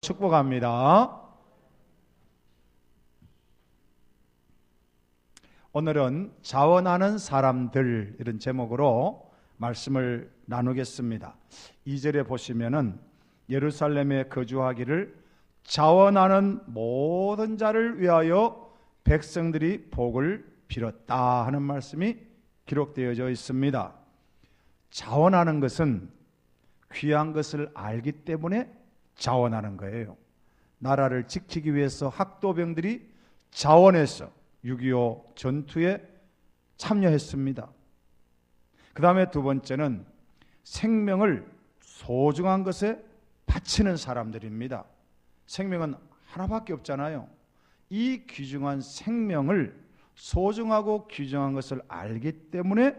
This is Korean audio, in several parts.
축복합니다. 오늘은 자원하는 사람들 이런 제목으로 말씀을 나누겠습니다. 2절에 보시면은 예루살렘에 거주하기를 자원하는 모든 자를 위하여 백성들이 복을 빌었다 하는 말씀이 기록되어져 있습니다. 자원하는 것은 귀한 것을 알기 때문에 자원하는 거예요. 나라를 지키기 위해서 학도병들이 자원해서 6.25 전투에 참여했습니다. 그 다음에 두 번째는 생명을 소중한 것에 바치는 사람들입니다. 생명은 하나밖에 없잖아요. 이 귀중한 생명을 소중하고 귀중한 것을 알기 때문에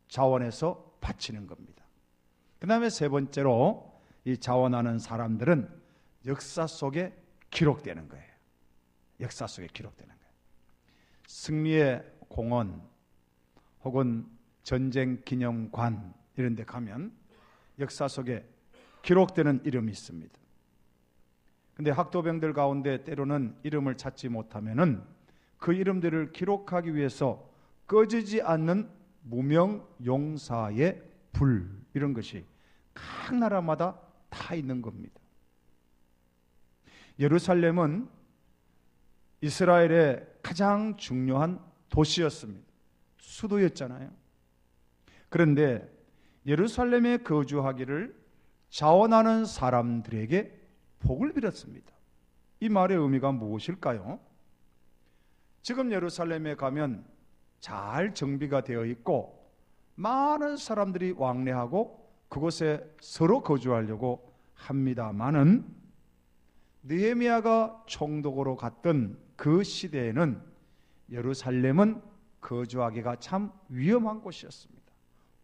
자원해서 바치는 겁니다. 그 다음에 세 번째로 이 자원하는 사람들은 역사 속에 기록되는 거예요. 역사 속에 기록되는 거예요. 승리의 공원 혹은 전쟁 기념관 이런 데 가면 역사 속에 기록되는 이름이 있습니다. 근데 학도병들 가운데 때로는 이름을 찾지 못하면은 그 이름들을 기록하기 위해서 꺼지지 않는 무명 용사의 불 이런 것이 각 나라마다 다 있는 겁니다. 예루살렘은 이스라엘의 가장 중요한 도시였습니다. 수도였잖아요. 그런데 예루살렘에 거주하기를 자원하는 사람들에게 복을 빌었습니다. 이 말의 의미가 무엇일까요? 지금 예루살렘에 가면 잘 정비가 되어 있고 많은 사람들이 왕래하고 그곳에 서로 거주하려고 합니다마는 느헤미야가 총독으로 갔던 그 시대에는 예루살렘은 거주하기가 참 위험한 곳이었습니다.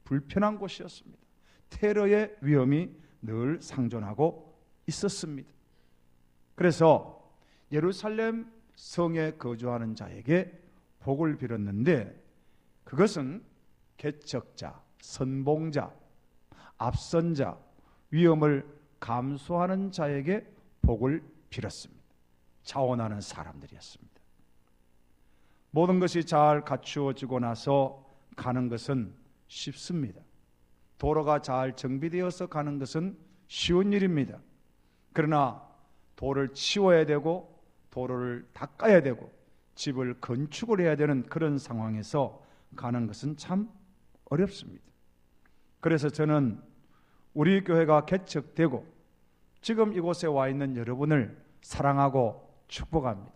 불편한 곳이었습니다. 테러의 위험이 늘 상존하고 있었습니다. 그래서 예루살렘 성에 거주하는 자에게 복을 빌었는데 그것은 개척자, 선봉자, 앞선자, 위험을 감수하는 자에게 복을 빌었습니다. 자원하는 사람들이었습니다. 모든 것이 잘 갖추어지고 나서 가는 것은 쉽습니다. 도로가 잘 정비되어서 가는 것은 쉬운 일입니다. 그러나 도를 치워야 되고 도로를 닦아야 되고 집을 건축을 해야 되는 그런 상황에서 가는 것은 참 어렵습니다. 그래서 저는 우리 교회가 개척되고 지금 이곳에 와 있는 여러분을 사랑하고 축복합니다.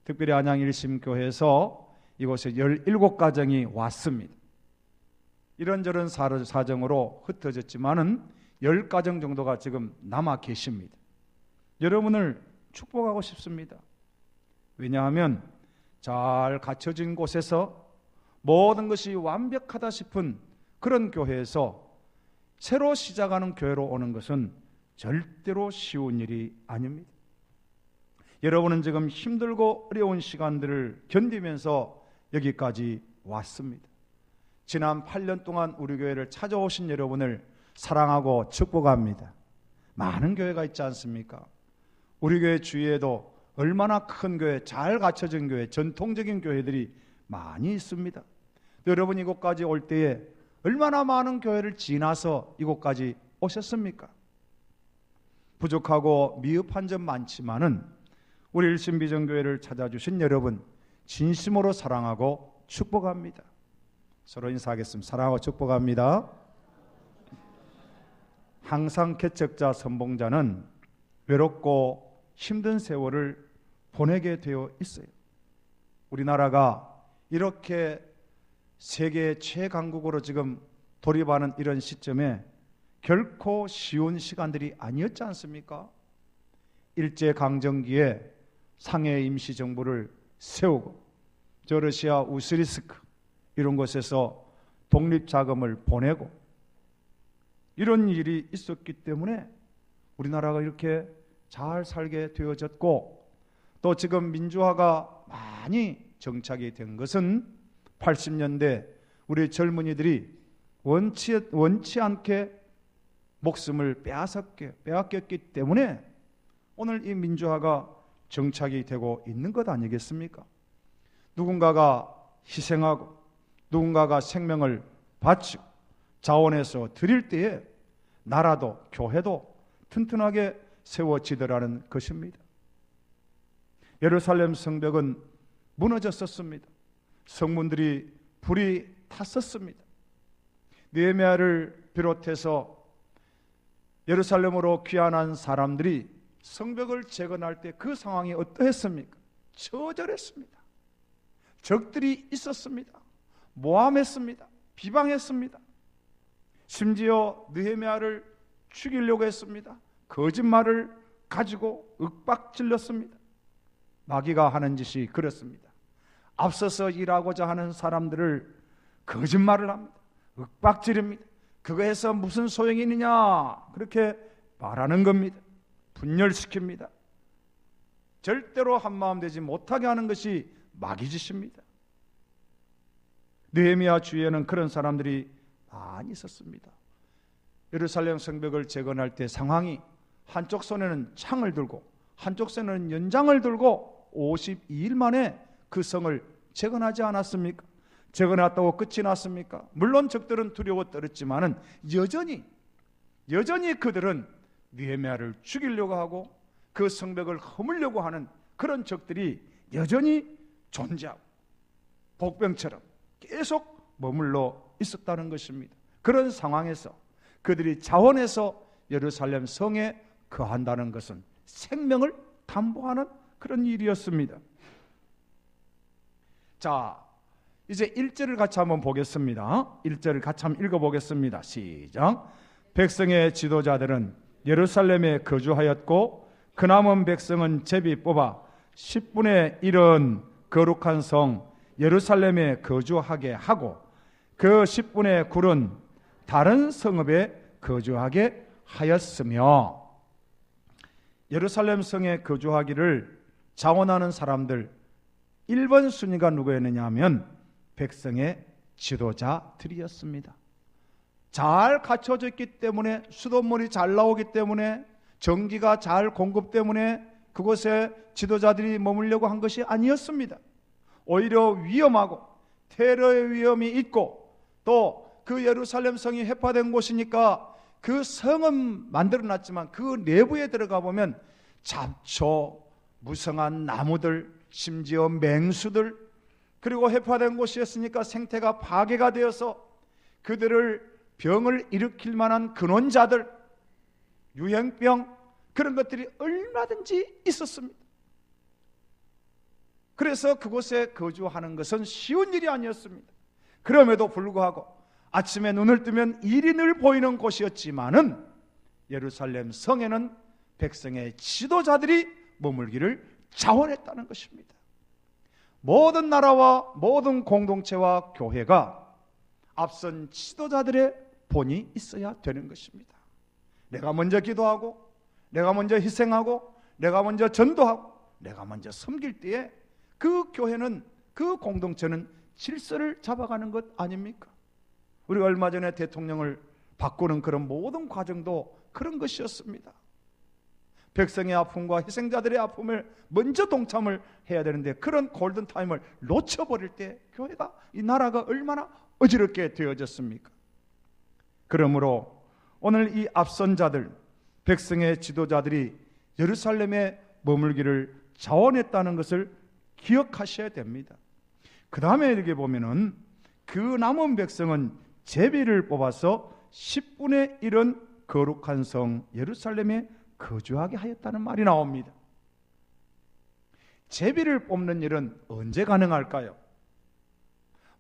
특별히 안양 일심교회에서 이곳에 17가정이 왔습니다. 이런저런 사정으로 흩어졌지만은 10가정 정도가 지금 남아 계십니다. 여러분을 축복하고 싶습니다. 왜냐하면 잘 갖춰진 곳에서 모든 것이 완벽하다 싶은 그런 교회에서 새로 시작하는 교회로 오는 것은 절대로 쉬운 일이 아닙니다. 여러분은 지금 힘들고 어려운 시간들을 견디면서 여기까지 왔습니다. 지난 8년 동안 우리 교회를 찾아오신 여러분을 사랑하고 축복합니다. 많은 교회가 있지 않습니까? 우리 교회 주위에도 얼마나 큰 교회, 잘 갖춰진 교회, 전통적인 교회들이 많이 있습니다. 여러분 이곳까지 올 때에 얼마나 많은 교회를 지나서 이곳까지 오셨습니까? 부족하고 미흡한 점 많지만은 우리 일심비전교회를 찾아주신 여러분 진심으로 사랑하고 축복합니다. 서로 인사하겠습니다. 사랑하고 축복합니다. 항상 개척자 선봉자는 외롭고 힘든 세월을 보내게 되어 있어요. 우리나라가 이렇게 세계 최강국으로 지금 돌입하는 이런 시점에 결코 쉬운 시간들이 아니었지 않습니까? 일제강점기에 상해 임시정부를 세우고 저 러시아 우스리스크 이런 곳에서 독립자금을 보내고 이런 일이 있었기 때문에 우리나라가 이렇게 잘 살게 되어졌고 또 지금 민주화가 많이 정착이 된 것은 80년대 우리 젊은이들이 원치 않게 목숨을 빼앗겼기 때문에 오늘 이 민주화가 정착이 되고 있는 것 아니겠습니까? 누군가가 희생하고 누군가가 생명을 바치고 자원해서 드릴 때에 나라도 교회도 튼튼하게 세워지더라는 것입니다. 예루살렘 성벽은 무너졌었습니다. 성문들이 불이 탔었습니다. 느헤미야를 비롯해서 예루살렘으로 귀환한 사람들이 성벽을 재건할 때 그 상황이 어떠했습니까? 처절했습니다. 적들이 있었습니다. 모함했습니다. 비방했습니다. 심지어 느헤미야를 죽이려고 했습니다. 거짓말을 가지고 윽박질렀습니다. 마귀가 하는 짓이 그렇습니다. 앞서서 일하고자 하는 사람들을 거짓말을 합니다. 윽박지릅니다. 그거에서 무슨 소용이 있느냐 그렇게 말하는 겁니다. 분열시킵니다. 절대로 한마음 되지 못하게 하는 것이 마귀 짓입니다. 느헤미야 주위에는 그런 사람들이 많이 있었습니다. 예루살렘 성벽을 재건할 때 상황이 한쪽 손에는 창을 들고 한쪽 손에는 연장을 들고 52일 만에 그 성을 재건하지 않았습니까? 재건했다고 끝이 났습니까? 물론 적들은 두려워 떨었지만은 여전히 그들은 느헤미야를 죽이려고 하고 그 성벽을 허물려고 하는 그런 적들이 여전히 존재하고 복병처럼 계속 머물러 있었다는 것입니다. 그런 상황에서 그들이 자원해서 예루살렘 성에 거한다는 것은 생명을 담보하는 그런 일이었습니다. 자, 이제 1절을 같이 한번 보겠습니다. 1절을 같이 한번 읽어보겠습니다. 시작. 백성의 지도자들은 예루살렘에 거주하였고 그 남은 백성은 제비 뽑아 10분의 1은 거룩한 성 예루살렘에 거주하게 하고 그 10분의 9은 다른 성읍에 거주하게 하였으며, 예루살렘 성에 거주하기를 자원하는 사람들 1번 순위가 누구였느냐 하면 백성의 지도자들이었습니다. 잘 갖춰져 있기 때문에, 수돗물이 잘 나오기 때문에, 전기가 잘 공급 때문에 그곳에 지도자들이 머물려고 한 것이 아니었습니다. 오히려 위험하고 테러의 위험이 있고 또 그 예루살렘 성이 해파된 곳이니까 그 성은 만들어놨지만 그 내부에 들어가 보면 잡초, 무성한 나무들, 심지어 맹수들, 그리고 해파된 곳이었으니까 생태가 파괴가 되어서 그들을 병을 일으킬 만한 근원자들, 유행병, 그런 것들이 얼마든지 있었습니다. 그래서 그곳에 거주하는 것은 쉬운 일이 아니었습니다. 그럼에도 불구하고 아침에 눈을 뜨면 일이 늘 보이는 곳이었지만은 예루살렘 성에는 백성의 지도자들이 머물기를 자원했다는 것입니다. 모든 나라와 모든 공동체와 교회가 앞선 지도자들의 본이 있어야 되는 것입니다. 내가 먼저 기도하고, 내가 먼저 희생하고, 내가 먼저 전도하고, 내가 먼저 섬길 때에 그 교회는, 그 공동체는 질서를 잡아가는 것 아닙니까? 우리가 얼마 전에 대통령을 바꾸는 그런 모든 과정도 그런 것이었습니다. 백성의 아픔과 희생자들의 아픔을 먼저 동참을 해야 되는데 그런 골든타임을 놓쳐버릴 때 교회가, 이 나라가 얼마나 어지럽게 되어졌습니까? 그러므로 오늘 이 앞선 자들, 백성의 지도자들이 예루살렘에 머물기를 자원했다는 것을 기억하셔야 됩니다. 그 다음에 이렇게 보면은 그 남은 백성은 제비를 뽑아서 10분의 1은 거룩한 성 예루살렘에 거주하게 하였다는 말이 나옵니다. 제비를 뽑는 일은 언제 가능할까요?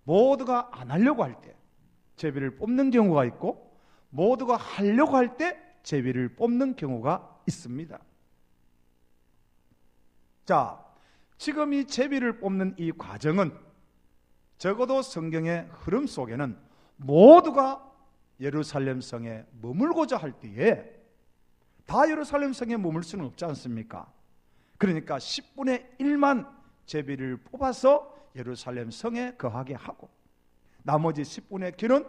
모두가 안 하려고 할 때 제비를 뽑는 경우가 있고, 모두가 하려고 할 때 제비를 뽑는 경우가 있습니다. 자, 지금 이 제비를 뽑는 이 과정은 적어도 성경의 흐름 속에는 모두가 예루살렘 성에 머물고자 할 때에 다 예루살렘 성에 머물 수는 없지 않습니까? 그러니까 10분의 1만 제비를 뽑아서 예루살렘 성에 거하게 하고, 나머지 10분의 9는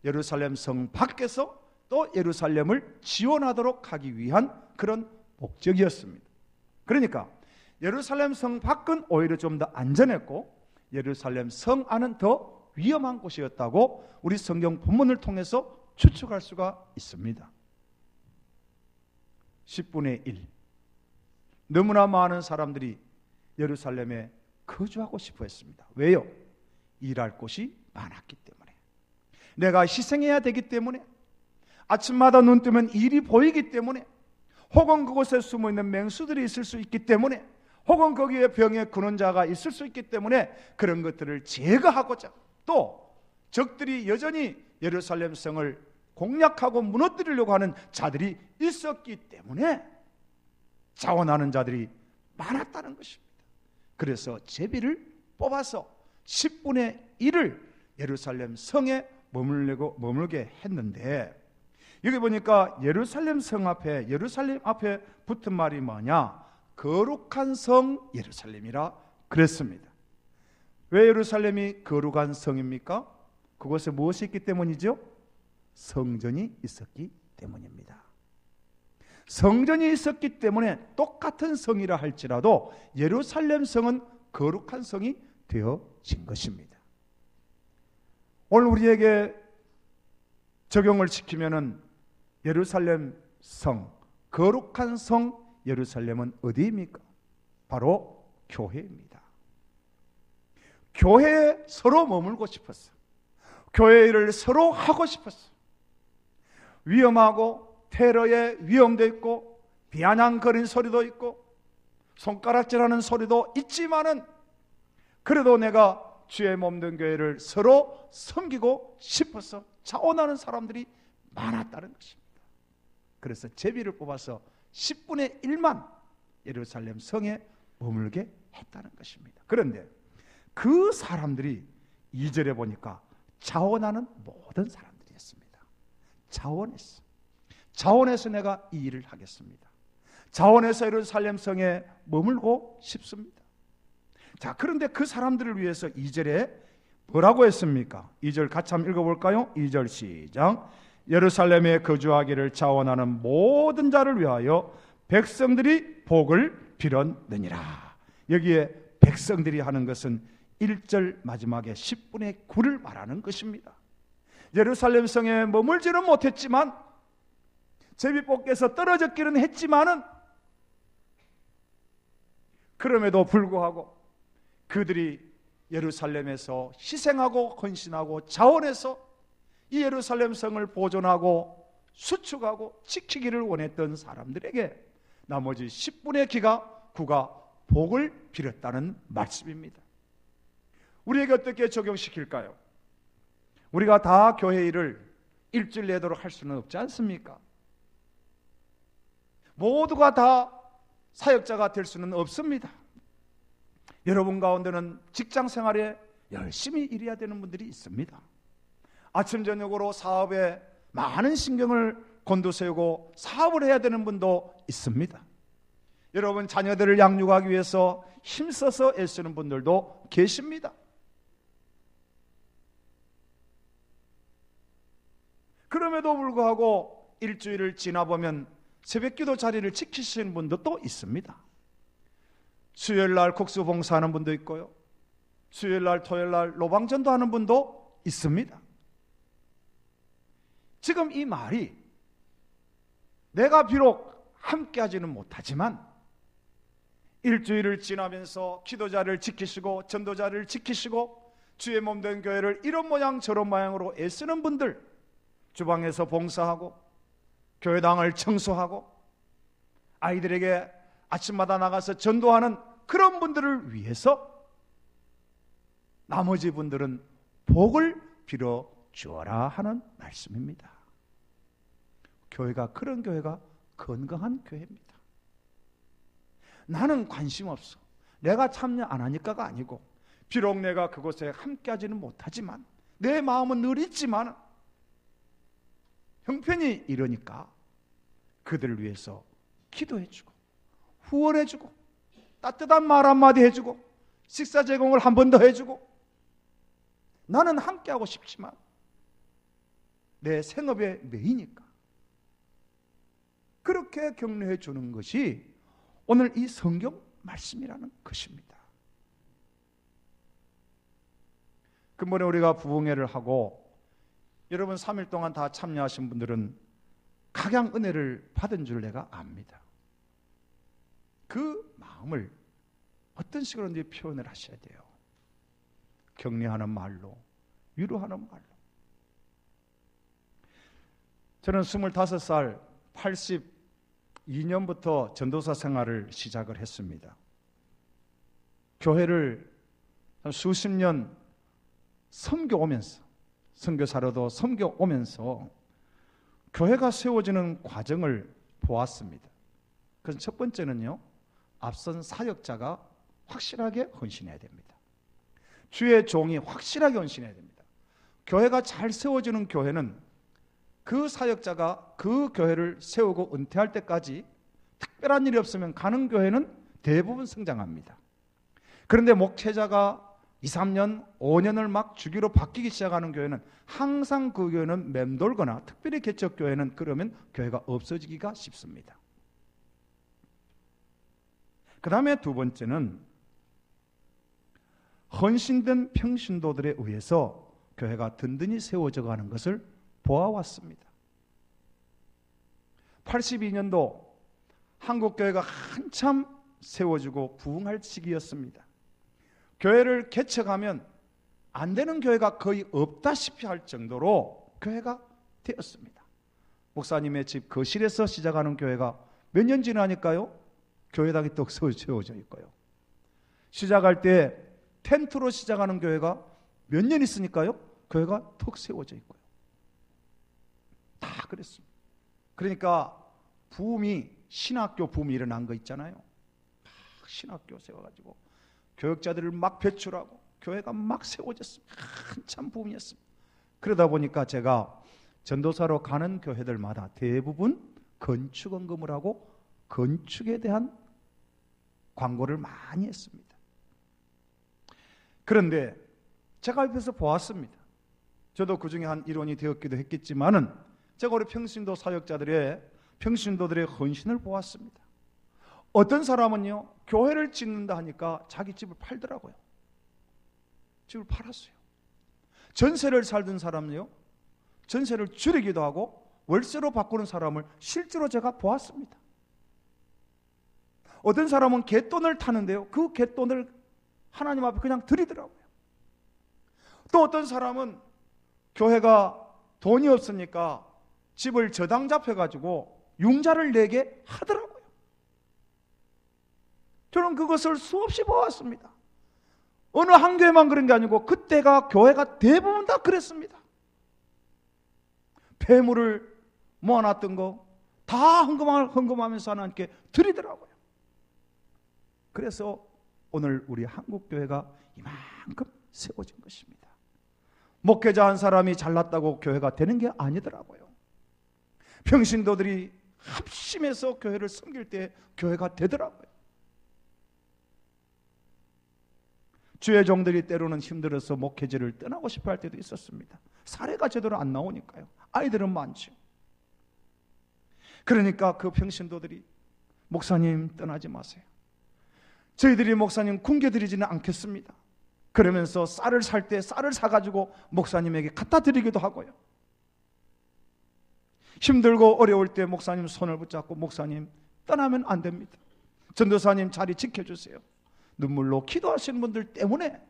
예루살렘 성 밖에서 또 예루살렘을 지원하도록 하기 위한 그런 목적이었습니다. 그러니까 예루살렘 성 밖은 오히려 좀 더 안전했고 예루살렘 성 안은 더 위험한 곳이었다고 우리 성경 본문을 통해서 추측할 수가 있습니다. 10분의 1. 너무나 많은 사람들이 예루살렘에 거주하고 싶어 했습니다. 왜요? 일할 곳이 많았기 때문에, 내가 희생해야 되기 때문에, 아침마다 눈 뜨면 일이 보이기 때문에, 혹은 그곳에 숨어있는 맹수들이 있을 수 있기 때문에, 혹은 거기에 병의 근원자가 있을 수 있기 때문에 그런 것들을 제거하고자, 또 적들이 여전히 예루살렘 성을 공략하고 무너뜨리려고 하는 자들이 있었기 때문에 자원하는 자들이 많았다는 것입니다. 그래서 제비를 뽑아서 10분의 1을 예루살렘 성에 머물게 했는데, 여기 보니까 예루살렘 성 앞에, 예루살렘 앞에 붙은 말이 뭐냐? 거룩한 성 예루살렘이라 그랬습니다. 왜 예루살렘이 거룩한 성입니까? 그곳에 무엇이 있기 때문이죠? 성전이 있었기 때문입니다. 성전이 있었기 때문에 똑같은 성이라 할지라도 예루살렘 성은 거룩한 성이 되어진 것입니다. 오늘 우리에게 적용을 시키면은 예루살렘 성, 거룩한 성 예루살렘은 어디입니까? 바로 교회입니다. 교회에 서로 머물고 싶었어. 교회 일을 서로 하고 싶었어. 위험하고 테러의 위험도 있고 비아냥거리는 소리도 있고 손가락질하는 소리도 있지만은 그래도 내가 주의 몸된 교회를 서로 섬기고 싶어서 자원하는 사람들이 많았다는 것입니다. 그래서 제비를 뽑아서 10분의 1만 예루살렘 성에 머물게 했다는 것입니다. 그런데 그 사람들이 2절에 보니까 자원하는 모든 사람들이었습니다. 자원해서 내가 이 일을 하겠습니다. 자원해서 예루살렘 성에 머물고 싶습니다. 자, 그런데 그 사람들을 위해서 2절에 뭐라고 했습니까? 2절 같이 한번 읽어볼까요? 2절 시작. 예루살렘에 거주하기를 자원하는 모든 자를 위하여 백성들이 복을 빌었느니라. 여기에 백성들이 하는 것은 1절 마지막에 10분의 9를 말하는 것입니다. 예루살렘 성에 머물지는 못했지만, 제비뽑기에서 떨어졌기는 했지만은, 그럼에도 불구하고 그들이 예루살렘에서 희생하고 헌신하고 자원해서 이 예루살렘 성을 보존하고 수축하고 지키기를 원했던 사람들에게 나머지 10분의 9가 복을 빌었다는 말씀입니다. 우리에게 어떻게 적용시킬까요? 우리가 다 교회 일을 일주일 내도록 할 수는 없지 않습니까? 모두가 다 사역자가 될 수는 없습니다. 여러분 가운데는 직장 생활에 열심히 일해야 되는 분들이 있습니다. 아침 저녁으로 사업에 많은 신경을 곤두세우고 사업을 해야 되는 분도 있습니다. 여러분 자녀들을 양육하기 위해서 힘써서 애쓰는 분들도 계십니다. 그럼에도 불구하고 일주일을 지나보면 새벽기도 자리를 지키시는 분도 또 있습니다. 수요일날 국수 봉사하는 분도 있고요, 수요일날 토요일날 로방전도 하는 분도 있습니다. 지금 이 말이 내가 비록 함께 하지는 못하지만 일주일을 지나면서 기도자를 지키시고 전도자를 지키시고 주의 몸된 교회를 이런 모양 저런 모양으로 애쓰는 분들, 주방에서 봉사하고 교회당을 청소하고 아이들에게 아침마다 나가서 전도하는 그런 분들을 위해서 나머지 분들은 복을 빌어 주어라 하는 말씀입니다. 교회가 그런 교회가 건강한 교회입니다. 나는 관심 없어, 내가 참여 안 하니까가 아니고, 비록 내가 그곳에 함께 하지는 못하지만 내 마음은 늘 있지만 형편이 이러니까 그들을 위해서 기도해주고 후원해주고 따뜻한 말 한마디 해주고 식사 제공을 한 번 더 해주고, 나는 함께하고 싶지만 내 생업에 매이니까 그렇게 격려해 주는 것이 오늘 이 성경 말씀이라는 것입니다. 근본에 우리가 부흥회를 하고 여러분 3일 동안 다 참여하신 분들은 각양 은혜를 받은 줄 내가 압니다. 그 마음을 어떤 식으로든지 표현을 하셔야 돼요. 격려하는 말로, 위로하는 말로. 저는 25살 82년부터 전도사 생활을 시작을 했습니다. 교회를 수십 년 섬겨오면서, 선교사로도 섬겨오면서 교회가 세워지는 과정을 보았습니다. 그래서 첫 번째는요, 앞선 사역자가 확실하게 헌신해야 됩니다. 주의 종이 확실하게 헌신해야 됩니다. 교회가 잘 세워지는 교회는 그 사역자가 그 교회를 세우고 은퇴할 때까지 특별한 일이 없으면 가는 교회는 대부분 성장합니다. 그런데 목회자가 2, 3년, 5년을 막 주기로 바뀌기 시작하는 교회는 항상 그 교회는 맴돌거나 특별히 개척교회는 그러면 교회가 없어지기가 쉽습니다. 그 다음에 두 번째는 헌신된 평신도들에 의해서 교회가 든든히 세워져 가는 것을 보아왔습니다. 82년도 한국교회가 한참 세워지고 부흥할 시기였습니다. 교회를 개척하면 안 되는 교회가 거의 없다시피 할 정도로 교회가 되었습니다. 목사님의 집 거실에서 시작하는 교회가 몇 년 지나니까요, 교회당이 떡 세워져 있고요. 시작할 때 텐트로 시작하는 교회가 몇 년 있으니까요, 교회가 턱 세워져 있고요. 다 그랬습니다. 그러니까 부흥이, 신학교 부흥이 일어난 거 있잖아요. 신학교 세워가지고 교역자들을 막 배출하고 교회가 막 세워졌습니다. 한참 부흥이었습니다. 그러다 보니까 제가 전도사로 가는 교회들마다 대부분 건축원금을 하고 건축에 대한 광고를 많이 했습니다. 그런데 제가 옆에서 보았습니다. 저도 그 중에 한 일원이 되었기도 했겠지만은 제가 우리 평신도 사역자들의, 평신도들의 헌신을 보았습니다. 어떤 사람은요, 교회를 짓는다 하니까 자기 집을 팔더라고요. 집을 팔았어요. 전세를 살던 사람은요, 전세를 줄이기도 하고 월세로 바꾸는 사람을 실제로 제가 보았습니다. 어떤 사람은 갯돈을 타는데요, 그 갯돈을 하나님 앞에 그냥 드리더라고요. 또 어떤 사람은 교회가 돈이 없으니까 집을 저당 잡혀가지고 융자를 내게 하더라고요. 저는 그것을 수없이 보았습니다. 어느 한 교회만 그런 게 아니고 그때가 교회가 대부분 다 그랬습니다. 폐물을 모아놨던 거 다 헌금하면서 하나님께 드리더라고요. 그래서 오늘 우리 한국교회가 이만큼 세워진 것입니다. 목회자 한 사람이 잘났다고 교회가 되는 게 아니더라고요. 평신도들이 합심해서 교회를 섬길 때 교회가 되더라고요. 주의 종들이 때로는 힘들어서 목회지를 떠나고 싶어 할 때도 있었습니다. 사례가 제대로 안 나오니까요. 아이들은 많죠. 그러니까 그 평신도들이 목사님 떠나지 마세요. 저희들이 목사님 굶겨드리지는 않겠습니다. 그러면서 쌀을 살 때 쌀을 사가지고 목사님에게 갖다 드리기도 하고요. 힘들고 어려울 때 목사님 손을 붙잡고 목사님 떠나면 안 됩니다. 전도사님 자리 지켜주세요. 눈물로 기도하시는 분들 때문에,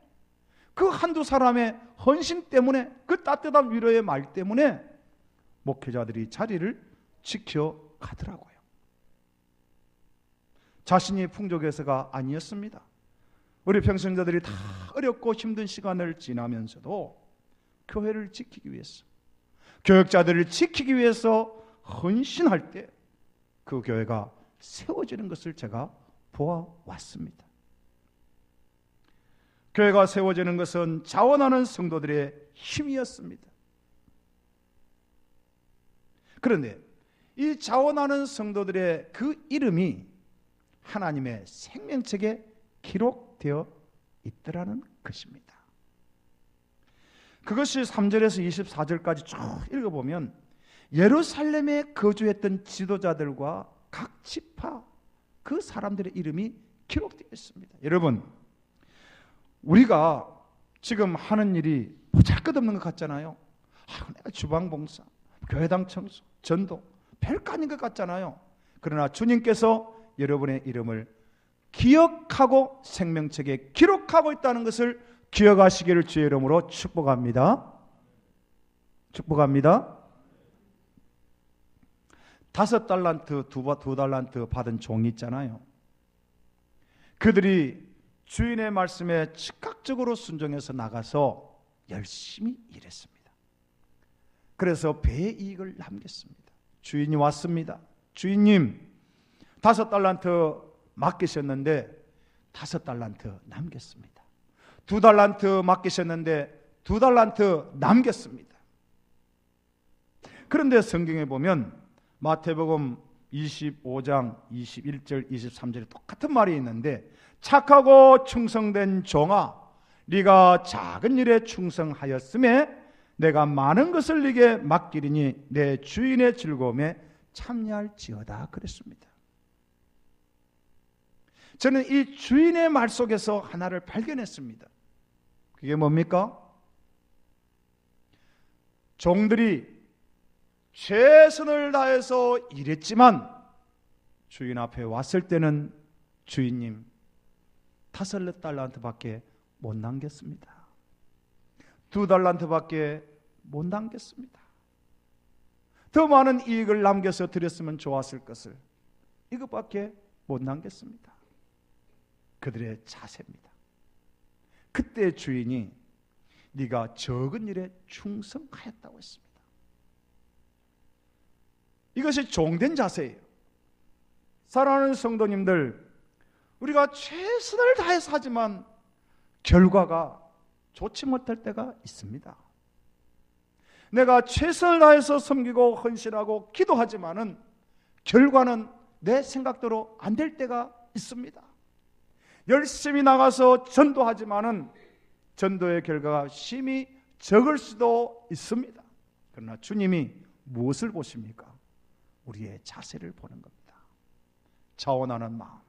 그 한두 사람의 헌신 때문에, 그 따뜻한 위로의 말 때문에 목회자들이 자리를 지켜가더라고요. 자신이 풍족해서가 아니었습니다. 우리 평신도들이 다 어렵고 힘든 시간을 지나면서도 교회를 지키기 위해서, 교역자들을 지키기 위해서 헌신할 때 그 교회가 세워지는 것을 제가 보아왔습니다. 교회가 세워지는 것은 자원하는 성도들의 힘이었습니다. 그런데 이 자원하는 성도들의 그 이름이 하나님의 생명책에 기록되어 있더라는 것입니다. 그것이 3절에서 24절까지 쭉 읽어보면 예루살렘에 거주했던 지도자들과 각 지파 그 사람들의 이름이 기록되어 있습니다. 여러분, 우리가 지금 하는 일이 보잘것없는 것 같잖아요. 내가 주방봉사, 교회당 청소, 전도 별거 아닌 것 같잖아요. 그러나 주님께서 여러분의 이름을 기억하고 생명책에 기록하고 있다는 것을 기억하시기를 주의 이름으로 축복합니다. 축복합니다. 5달란트, 2달란트 받은 종이 있잖아요. 그들이 주인의 말씀에 즉각적으로 순종해서 나가서 열심히 일했습니다. 그래서 배의 이익을 남겼습니다. 주인이 왔습니다. 주인님, 5달란트 맡기셨는데 5달란트 남겼습니다. 2달란트 맡기셨는데 2달란트 남겼습니다. 그런데 성경에 보면 마태복음 25장 21절 23절에 똑같은 말이 있는데, 착하고 충성된 종아, 네가 작은 일에 충성하였음에 내가 많은 것을 네게 맡기리니 내 주인의 즐거움에 참여할지어다 그랬습니다. 저는 이 주인의 말 속에서 하나를 발견했습니다. 그게 뭡니까? 종들이 최선을 다해서 일했지만 주인 앞에 왔을 때는 주인님 5달란트밖에 못 남겼습니다. 2달란트밖에 못 남겼습니다. 더 많은 이익을 남겨서 드렸으면 좋았을 것을 이것밖에 못 남겼습니다. 그들의 자세입니다. 그때 주인이 네가 적은 일에 충성하였다고 했습니다. 이것이 종된 자세예요. 사랑하는 성도님들, 우리가 최선을 다해서 하지만 결과가 좋지 못할 때가 있습니다. 내가 최선을 다해서 섬기고 헌신하고 기도하지만은 결과는 내 생각대로 안 될 때가 있습니다. 열심히 나가서 전도하지만은 전도의 결과가 심히 적을 수도 있습니다. 그러나 주님이 무엇을 보십니까? 우리의 자세를 보는 겁니다. 자원하는 마음,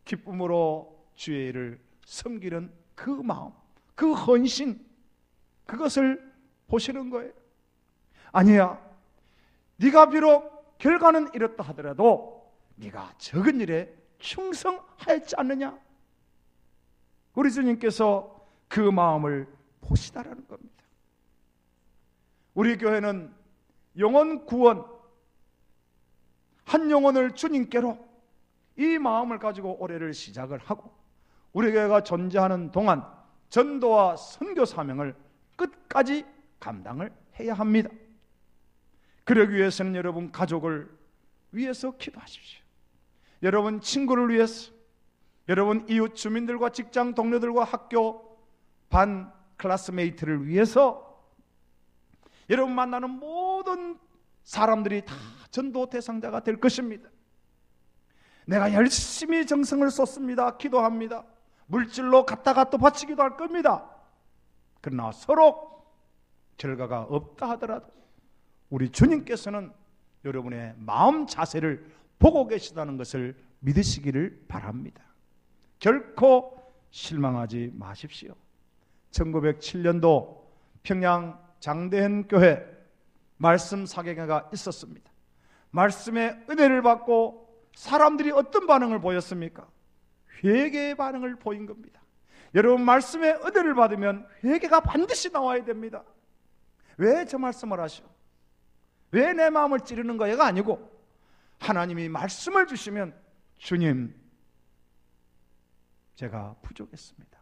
기쁨으로 주의 일을 섬기는 그 마음, 그 헌신, 그것을 보시는 거예요. 아니야, 네가 비록 결과는 이렇다 하더라도 네가 적은 일에 충성하였지 않느냐? 우리 주님께서 그 마음을 보시다라는 겁니다. 우리 교회는 영혼 구원, 한 영혼을 주님께로 이 마음을 가지고 올해를 시작을 하고 우리 교회가 존재하는 동안 전도와 선교 사명을 끝까지 감당을 해야 합니다. 그러기 위해서는 여러분 가족을 위해서 기도하십시오. 여러분 친구를 위해서, 여러분 이웃 주민들과 직장 동료들과 학교 반 클래스메이트를 위해서, 여러분 만나는 모든 사람들이 다 전도 대상자가 될 것입니다. 내가 열심히 정성을 쏟습니다. 기도합니다. 물질로 갖다가 또 바치기도 할 겁니다. 그러나 서로 결과가 없다 하더라도 우리 주님께서는 여러분의 마음 자세를 보고 계시다는 것을 믿으시기를 바랍니다. 결코 실망하지 마십시오. 1907년도 평양 장대현 교회 말씀 사경회가 있었습니다. 말씀의 은혜를 받고 사람들이 어떤 반응을 보였습니까? 회개의 반응을 보인 겁니다. 여러분, 말씀의 은혜를 받으면 회개가 반드시 나와야 됩니다. 왜 저 말씀을 하시오? 왜 내 마음을 찌르는 거야가 아니고, 하나님이 말씀을 주시면 주님, 제가 부족했습니다.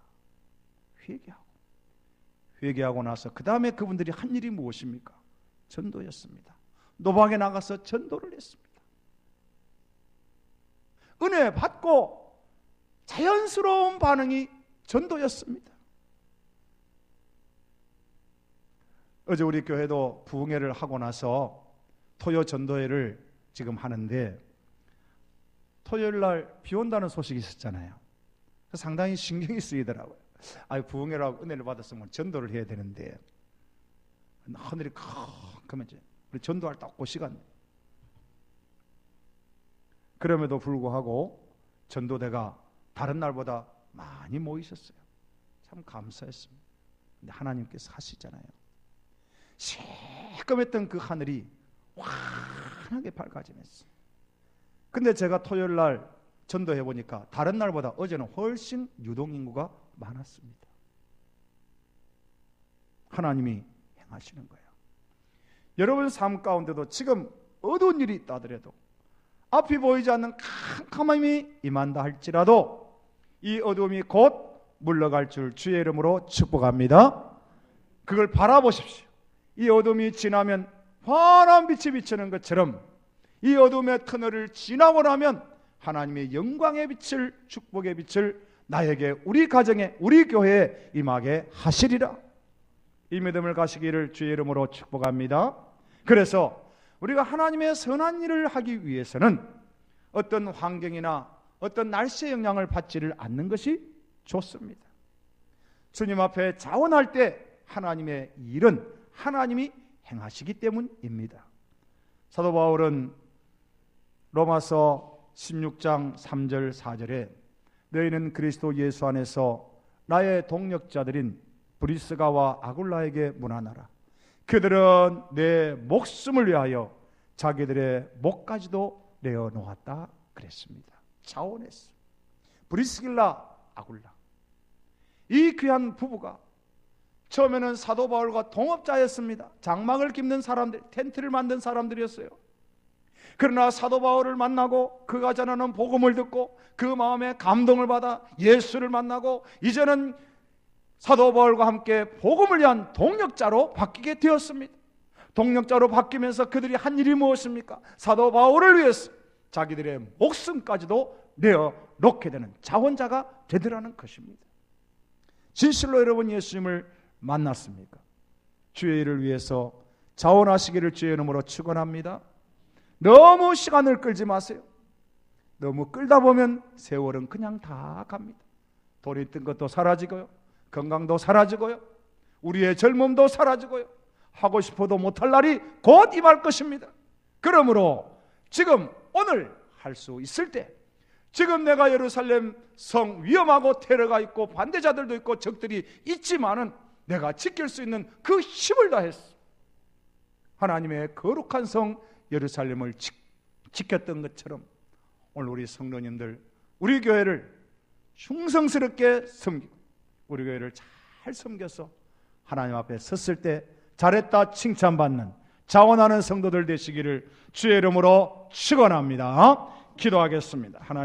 회개하고 나서 그 다음에 그분들이 한 일이 무엇입니까? 전도였습니다. 노방에 나가서 전도를 했습니다. 은혜 받고 자연스러운 반응이 전도였습니다. 어제 우리 교회도 부흥회를 하고 나서 토요 전도회를 지금 하는데, 토요일 날 비 온다는 소식이 있었잖아요. 상당히 신경이 쓰이더라고요. 부흥회라고 은혜를 받았으면 전도를 해야 되는데 하늘이 컴컴해져. 전도할 딱 그 시간. 그럼에도 불구하고 전도대가 다른 날보다 많이 모이셨어요. 참 감사했습니다. 근데 하나님께서 하시잖아요. 새까맸던 그 하늘이 환하게 밝아지면서. 근데 제가 토요일 날 전도해 보니까 다른 날보다 어제는 훨씬 유동인구가 많았습니다. 하나님이 행하시는 거예요. 여러분 삶 가운데도 지금 어두운 일이 있다 하더라도, 앞이 보이지 않는 캄캄함이 임한다 할지라도 이 어두움이 곧 물러갈 줄 주의 이름으로 축복합니다. 그걸 바라보십시오. 이 어둠이 지나면 환한 빛이 비치는 것처럼 이 어둠의 터널을 지나고 나면 하나님의 영광의 빛을, 축복의 빛을 나에게, 우리 가정에, 우리 교회에 임하게 하시리라. 이 믿음을 가시기를 주의 이름으로 축복합니다. 그래서 우리가 하나님의 선한 일을 하기 위해서는 어떤 환경이나 어떤 날씨의 영향을 받지를 않는 것이 좋습니다. 주님 앞에 자원할 때 하나님의 일은 하나님이 행하시기 때문입니다. 사도 바울은 로마서 16장 3절 4절에 너희는 그리스도 예수 안에서 나의 동력자들인 브리스가와 아굴라에게 문안하라. 그들은 내 목숨을 위하여 자기들의 목까지도 내어놓았다 그랬습니다. 자원했어. 브리스길라, 아굴라, 이 귀한 부부가 처음에는 사도 바울과 동업자였습니다. 장막을 깁는 사람들, 텐트를 만든 사람들이었어요. 그러나 사도 바울을 만나고 그가 전하는 복음을 듣고 그 마음에 감동을 받아 예수를 만나고 이제는 사도 바울과 함께 복음을 위한 동력자로 바뀌게 되었습니다. 동력자로 바뀌면서 그들이 한 일이 무엇입니까? 사도 바울을 위해서 자기들의 목숨까지도 내어놓게 되는 자원자가 되더라는 것입니다. 진실로 여러분 예수님을 만났습니까? 주의 일을 위해서 자원하시기를 주의 이름으로 축원합니다. 너무 시간을 끌지 마세요. 너무 끌다 보면 세월은 그냥 다 갑니다. 돈이 뜬 것도 사라지고요, 건강도 사라지고요, 우리의 젊음도 사라지고요, 하고 싶어도 못할 날이 곧 임할 것입니다. 그러므로 지금 오늘 할 수 있을 때, 지금 내가 예루살렘 성 위험하고 테러가 있고 반대자들도 있고 적들이 있지만은 내가 지킬 수 있는 그 힘을 다했어. 하나님의 거룩한 성 예루살렘을 지켰던 것처럼 오늘 우리 성도님들, 우리 교회를 충성스럽게 섬기고 우리 교회를 잘 섬겨서 하나님 앞에 섰을 때 잘했다 칭찬받는 자원하는 성도들 되시기를 주의 이름으로 축원합니다. 기도하겠습니다. 하나님